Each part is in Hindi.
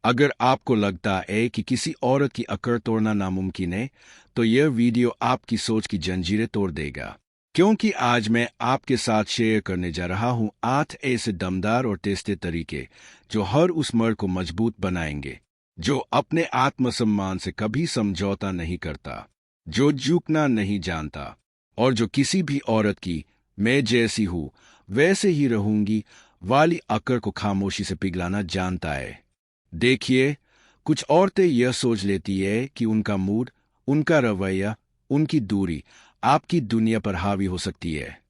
अगर आपको लगता है कि किसी औरत की अकड़ तोड़ना नामुमकिन है, तो यह वीडियो आपकी सोच की जंजीरें तोड़ देगा। क्योंकि आज मैं आपके साथ शेयर करने जा रहा हूं 8 ऐसे दमदार और तेस्ते तरीके जो हर उस मर्द को मजबूत बनाएंगे, जो अपने आत्मसम्मान से कभी समझौता नहीं करता, जो झुकना नहीं जानता, और जो किसी भी औरत की मैं जैसी हूं वैसे ही रहूंगी वाली अकड़ को खामोशी से पिघलाना जानता है। देखिए, कुछ औरतें यह सोच लेती है कि उनका मूड, उनका रवैया, उनकी दूरी आपकी दुनिया पर हावी हो सकती है।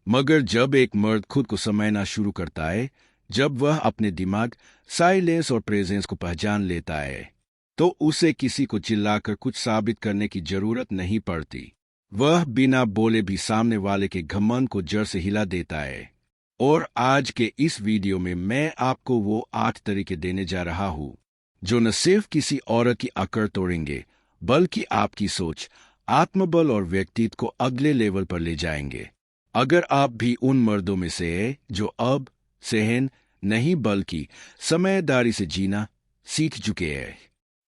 मगर जब एक मर्द खुद को समझना शुरू करता है, जब वह अपने दिमाग, साइलेंस और प्रेजेंस को पहचान लेता है, तो उसे किसी को चिल्लाकर कुछ साबित करने की जरूरत नहीं पड़ती। वह बिना बोले भी सामने वाले के घमंड को जड़ से हिला देता है। और आज के इस वीडियो में मैं आपको वो 8 तरीके देने जा रहा हूं जो न सिर्फ किसी औरत की अकड़ तोड़ेंगे, बल्कि आपकी सोच, आत्मबल और व्यक्तित्व को अगले लेवल पर ले जाएंगे। अगर आप भी उन मर्दों में से हैं जो अब सहन नहीं बल्कि समझदारी से जीना सीख चुके हैं,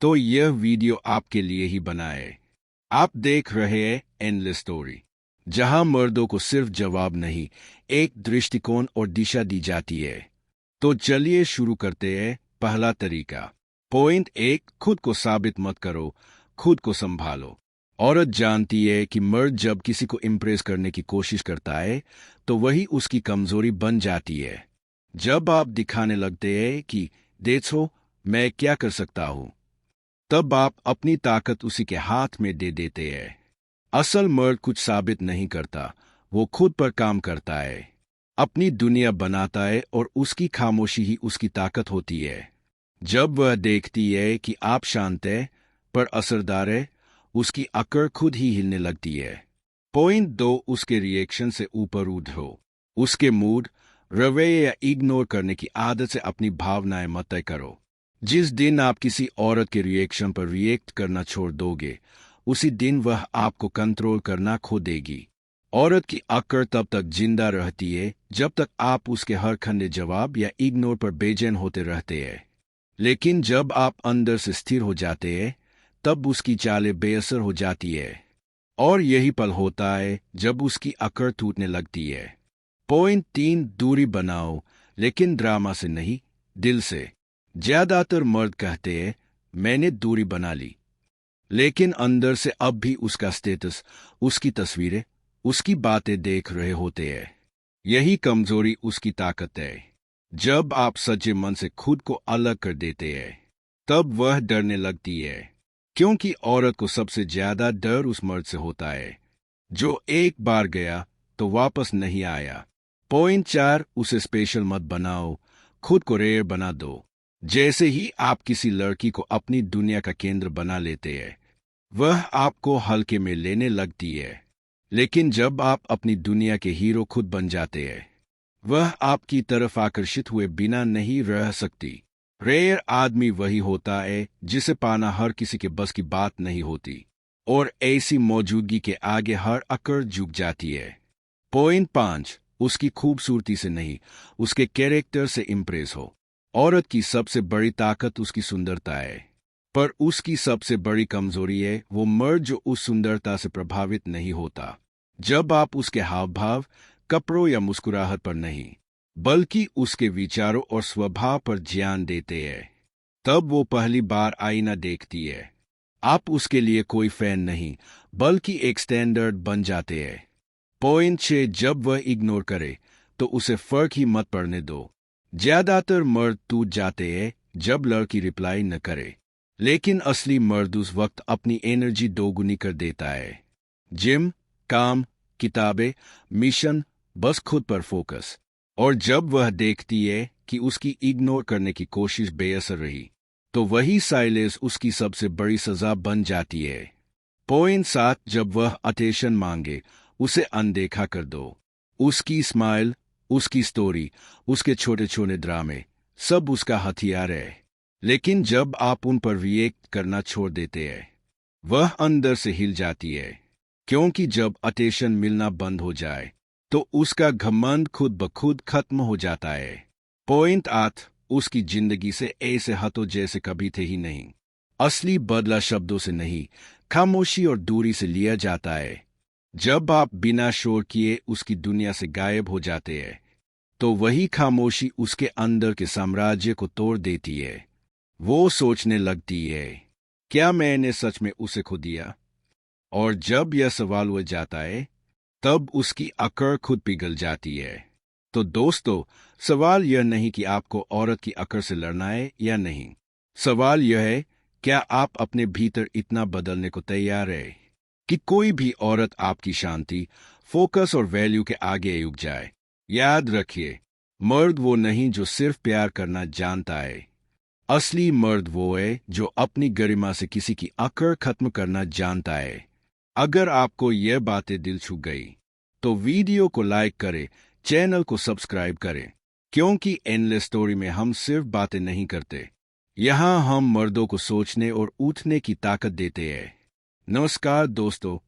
तो यह वीडियो आपके लिए ही बना है। आप देख रहे हैं एंडलेस स्टोरी, जहां मर्दों को सिर्फ जवाब नहीं, एक दृष्टिकोण और दिशा दी जाती है। तो चलिए शुरू करते हैं। पहला तरीका। पॉइंट 1, खुद को साबित मत करो, खुद को संभालो। औरत जानती है कि मर्द जब किसी को इम्प्रेस करने की कोशिश करता है, तो वही उसकी कमजोरी बन जाती है। जब आप दिखाने लगते हैं कि देखो मैं क्या कर सकता हूं, तब आप अपनी ताकत उसी के हाथ में दे देते हैं। असल मर्द कुछ साबित नहीं करता, वो खुद पर काम करता है, अपनी दुनिया बनाता है, और उसकी खामोशी ही उसकी ताकत होती है। जब वह देखती है कि आप शांत है पर असरदार है, उसकी अकड़ खुद ही हिलने लगती है। पॉइंट 2, उसके रिएक्शन से ऊपर उठो। उसके मूड, रवैये या इग्नोर करने की आदत से अपनी भावनाएं मत तय करो। जिस दिन आप किसी औरत के रिएक्शन पर रिएक्ट करना छोड़ दोगे, उसी दिन वह आपको कंट्रोल करना खो देगी। औरत की अकड़ तब तक जिंदा रहती है जब तक आप उसके हर खंडे जवाब या इग्नोर पर बेचैन होते रहते हैं। लेकिन जब आप अंदर से स्थिर हो जाते हैं, तब उसकी चालें बेअसर हो जाती है। और यही पल होता है जब उसकी अकड़ टूटने लगती है। पॉइंट 3, दूरी बनाओ, लेकिन ड्रामा से नहीं, दिल से। ज्यादातर मर्द कहते हैं मैंने दूरी बना ली, लेकिन अंदर से अब भी उसका स्टेटस, उसकी तस्वीरें, उसकी बातें देख रहे होते हैं। यही कमजोरी उसकी ताकत है। जब आप सच्चे मन से खुद को अलग कर देते हैं, तब वह डरने लगती है, क्योंकि औरत को सबसे ज्यादा डर उस मर्द से होता है जो एक बार गया तो वापस नहीं आया। पॉइंट 4, उसे स्पेशल मत बनाओ, खुद को रेयर बना दो। जैसे ही आप किसी लड़की को अपनी दुनिया का केंद्र बना लेते हैं, वह आपको हल्के में लेने लगती है। लेकिन जब आप अपनी दुनिया के हीरो खुद बन जाते हैं, वह आपकी तरफ आकर्षित हुए बिना नहीं रह सकती। रेयर आदमी वही होता है जिसे पाना हर किसी के बस की बात नहीं होती, और ऐसी मौजूदगी के आगे हर अकड़ झुक जाती है। पॉइंट 5, उसकी खूबसूरती से नहीं, उसके कैरेक्टर से इंप्रेस हो। औरत की सबसे बड़ी ताकत उसकी सुंदरता है, पर उसकी सबसे बड़ी कमजोरी है वो मर्द जो उस सुंदरता से प्रभावित नहीं होता। जब आप उसके हाव भाव, कपड़ों या मुस्कुराहट पर नहीं, बल्कि उसके विचारों और स्वभाव पर ध्यान देते हैं, तब वो पहली बार आईना देखती है। आप उसके लिए कोई फैन नहीं, बल्कि एक स्टैंडर्ड बन जाते हैं। पॉइंट 6, जब वह इग्नोर करे तो उसे फर्क ही मत पड़ने दो। ज्यादातर मर्द टूट जाते हैं जब लड़की रिप्लाई न करे, लेकिन असली मर्द उस वक्त अपनी एनर्जी दोगुनी कर देता है। जिम, काम, किताबें, मिशन, बस खुद पर फोकस। और जब वह देखती है कि उसकी इग्नोर करने की कोशिश बेअसर रही, तो वही साइलेंस उसकी सबसे बड़ी सजा बन जाती है। पॉइंट 7, जब वह अटेंशन मांगे, उसे अनदेखा कर दो। उसकी स्माइल, उसकी स्टोरी, उसके छोटे छोटे ड्रामे, सब उसका हथियार है। लेकिन जब आप उन पर रिएक्ट करना छोड़ देते हैं, वह अंदर से हिल जाती है, क्योंकि जब अटेंशन मिलना बंद हो जाए, तो उसका घमंड खुद ब खुद खत्म हो जाता है। पॉइंट 8, उसकी जिंदगी से ऐसे हतो जैसे कभी थे ही नहीं। असली बदला शब्दों से नहीं, खामोशी और दूरी से लिया जाता है। जब आप बिना शोर किए उसकी दुनिया से गायब हो जाते हैं, तो वही खामोशी उसके अंदर के साम्राज्य को तोड़ देती है। वो सोचने लगती है, क्या मैंने सच में उसे खो दिया? और जब यह सवाल हो जाता है, तब उसकी अकड़ खुद पिघल जाती है। तो दोस्तों, सवाल यह नहीं कि आपको औरत की अकड़ से लड़ना है या नहीं। सवाल यह है, क्या आप अपने भीतर इतना बदलने को तैयार है कि कोई भी औरत आपकी शांति, फोकस और वैल्यू के आगे झुक जाए? याद रखिए, मर्द वो नहीं जो सिर्फ प्यार करना जानता है। असली मर्द वो है जो अपनी गरिमा से किसी की अकड़ खत्म करना जानता है। अगर आपको यह बातें दिल छू गई, तो वीडियो को लाइक करें, चैनल को सब्सक्राइब करें, क्योंकि एंडलेस स्टोरी में हम सिर्फ बातें नहीं करते, यहाँ हम मर्दों को सोचने और उठने की ताकत देते हैं। नमस्कार दोस्तों,